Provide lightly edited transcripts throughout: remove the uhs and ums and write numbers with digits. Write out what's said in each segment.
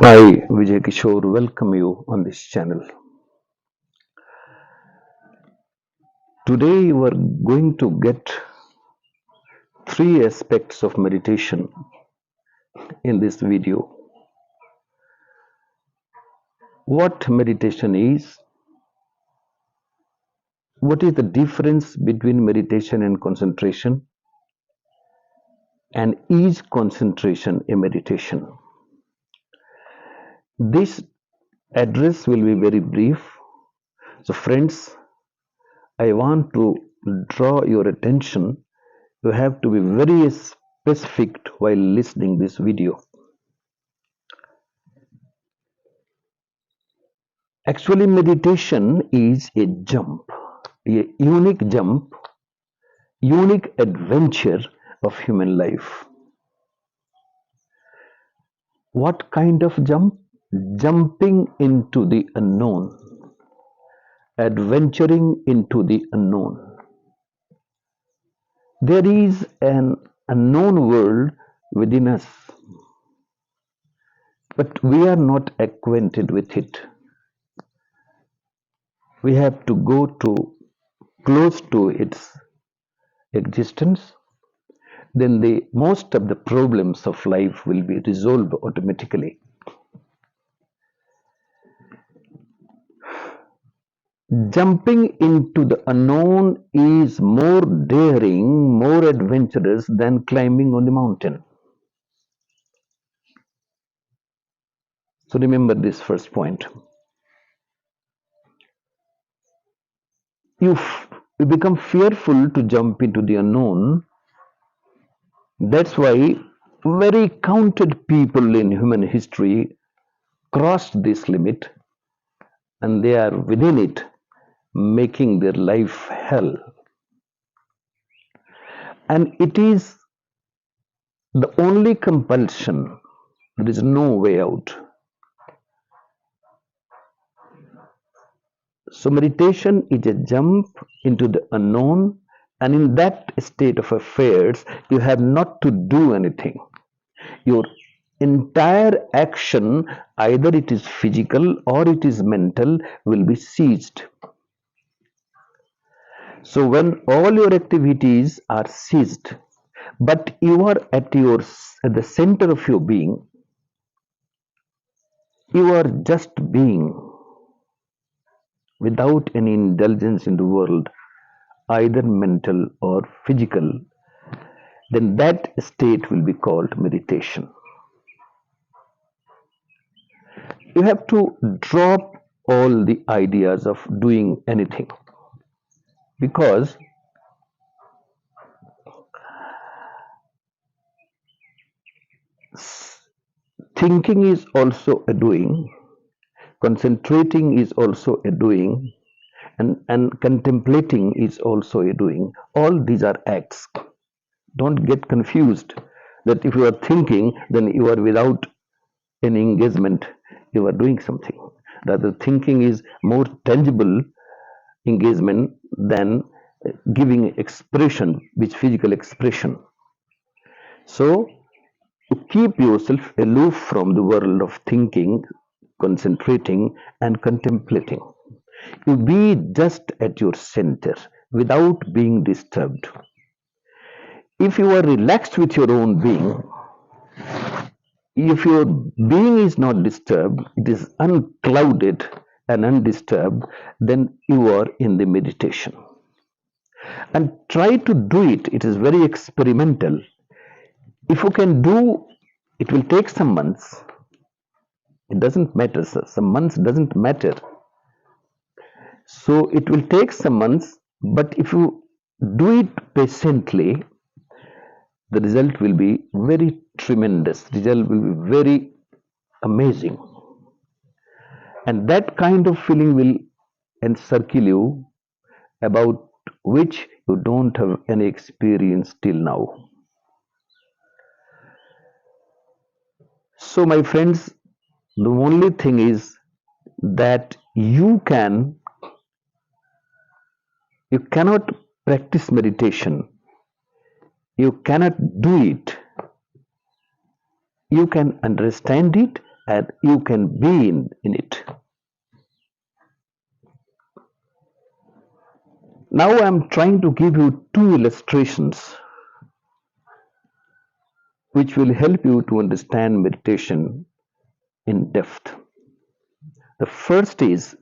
I, Vijay Kishore, welcome you on this channel. Today, we are going to get three aspects of meditation in this video. What meditation is, what is the difference between meditation and concentration, and is concentration a meditation? This address will be very brief. So, friends, I want to draw your attention. You have to be very specific while listening this video. Actually, meditation is a jump, a unique adventure of human life. What kind of jump? Jumping into the unknown, adventuring into the unknown. There is an unknown world within us, but we are not acquainted with it. We have to go to close to its existence, then the most of the problems of life will be resolved automatically. Jumping into the unknown is more daring, more adventurous than climbing on the mountain. So remember this first point. You become fearful to jump into the unknown. That's why very counted people in human history crossed this limit and they are within it, making their life hell. And it is the only compulsion. There is no way out. So meditation is a jump into the unknown, and in that state of affairs, you have not to do anything. Your entire action, either it is physical or it is mental, will be ceased. So when all your activities are ceased, but you are at the center of your being, you are just being without any indulgence in the world, either mental or physical, then that state will be called meditation. You have to drop all the ideas of doing anything, because thinking is also a doing, concentrating is also a doing, and contemplating is also a doing. All these are acts. Don't get confused that if you are thinking, then you are without any engagement, you are doing something. Rather, thinking is more tangible engagement than giving expression, which physical expression. So, to keep yourself aloof from the world of thinking, concentrating, and contemplating. You be just at your center without being disturbed. If you are relaxed with your own being, if your being is not disturbed, it is unclouded and undisturbed, then you are in the meditation. And try to do it, it is very experimental. If you can do, it will take some months. It doesn't matter, sir. Some months doesn't matter. So it will take some months, but if you do it patiently, the result will be very tremendous. Result will be very amazing. And that kind of feeling will encircle you, about which you don't have any experience till now. So, my friends, the only thing is that you cannot practice meditation. You cannot do it. You can understand it, and you can be in it. Now I'm trying to give you two illustrations which will help you to understand meditation in depth. The first is,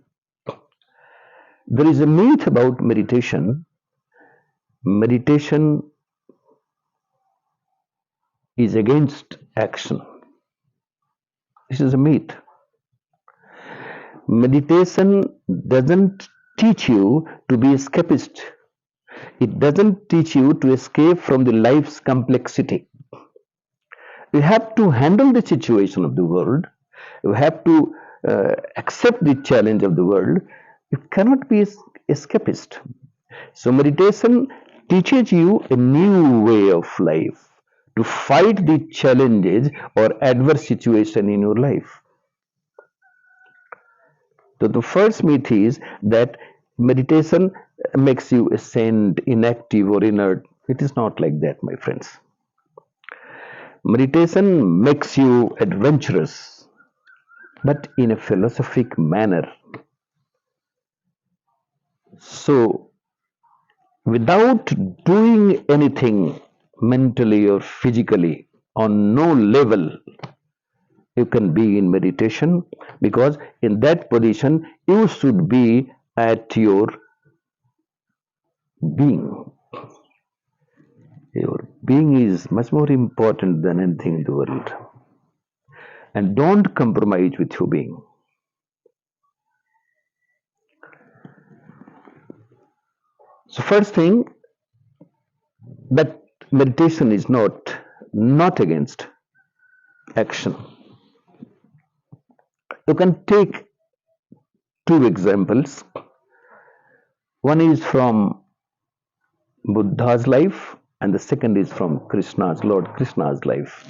there is a myth about meditation. Meditation is against action. This is a myth. Meditation doesn't teach you to be escapist. It doesn't teach you to escape from the life's complexity. You have to handle the situation of the world. You have to accept the challenge of the world. You cannot be escapist. So meditation teaches you a new way of life to fight the challenges or adverse situation in your life. So the first myth is that meditation makes you a saint, inactive or inert. It is not like that, my friends. Meditation makes you adventurous, but in a philosophic manner. So without doing anything mentally or physically, on no level you can be in meditation, because in that position you should be at your being. Your being is much more important than anything in the world. And don't compromise with your being. So first thing, that meditation is not against action. You can take two examples. One is from Buddha's life and the second is from Lord Krishna's life.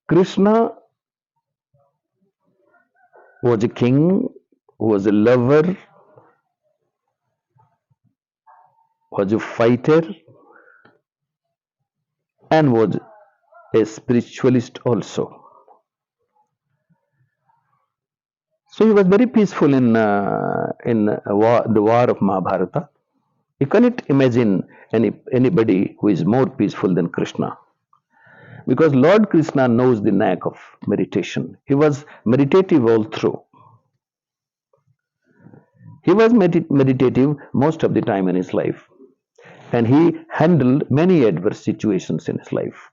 Krishna was a king, was a lover, was a fighter, and was a spiritualist also. So he was very peaceful in the war of Mahabharata. You cannot imagine anybody who is more peaceful than Krishna, because Lord Krishna knows the knack of meditation. He was meditative all through. He was meditative most of the time in his life, and he handled many adverse situations in his life.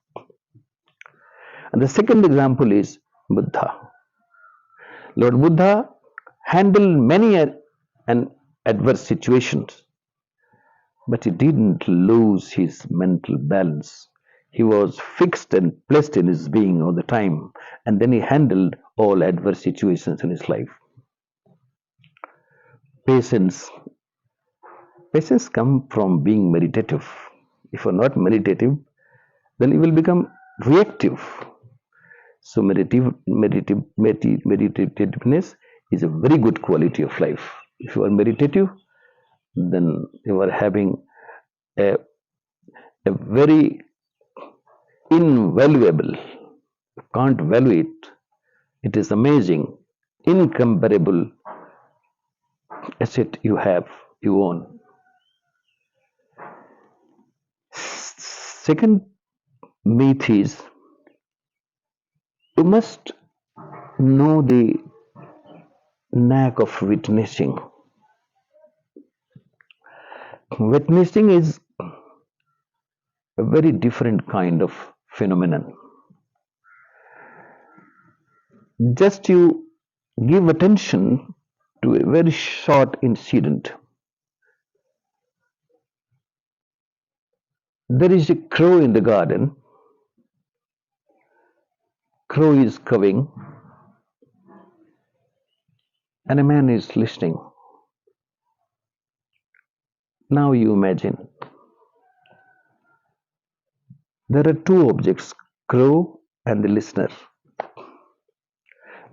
And the second example is Buddha. Lord Buddha handled many adverse situations, but he didn't lose his mental balance. He was fixed and placed in his being all the time, and then he handled all adverse situations in his life. Patience. Patience comes from being meditative. If you are not meditative, then you will become reactive. So meditativeness is a very good quality of life. If you are meditative, then you are having a very invaluable, you can't value it. It is amazing, incomparable asset you own. Second myth is, you must know the knack of witnessing. Witnessing is a very different kind of phenomenon. Just you give attention to a very short incident. There is a crow in the garden. Crow is cawing, and a man is listening. Now you imagine, there are two objects, crow and the listener.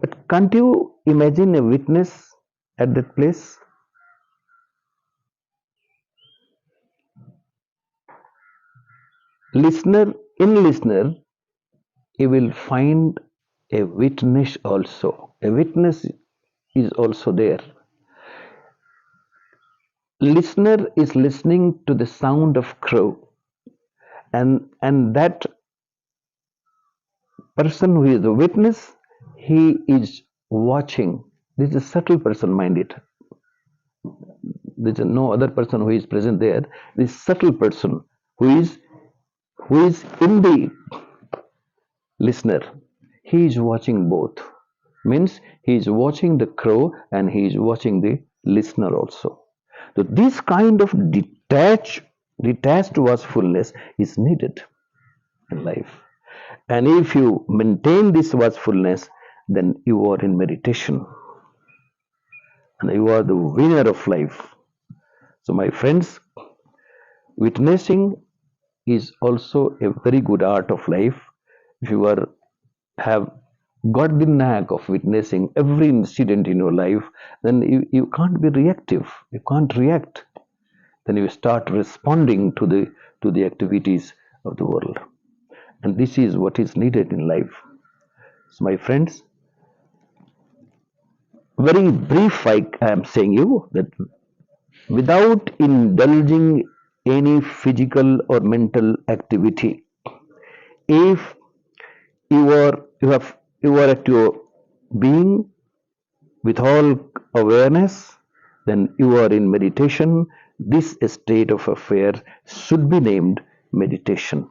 But can't you imagine a witness at that place? Listener In listener, you will find a witness also. A witness is also there. Listener is listening to the sound of crow, and that person who is the witness, he is watching. This is a subtle person, mind it. There is no other person who is present there. This subtle person who is in the listener, he is watching both. Means he is watching the crow and he is watching the listener also. So this kind of detached watchfulness is needed in life. And if you maintain this watchfulness, then you are in meditation and you are the winner of life. So, my friends, witnessing is also a very good art of life. If you have got the knack of witnessing every incident in your life, then you can't be reactive. You can't react. Then you start responding to the activities of the world. And this is what is needed in life. So, my friends, very brief, I am saying you that without indulging any physical or mental activity, if you are at your being with all awareness, then you are in meditation. This state of affair should be named meditation.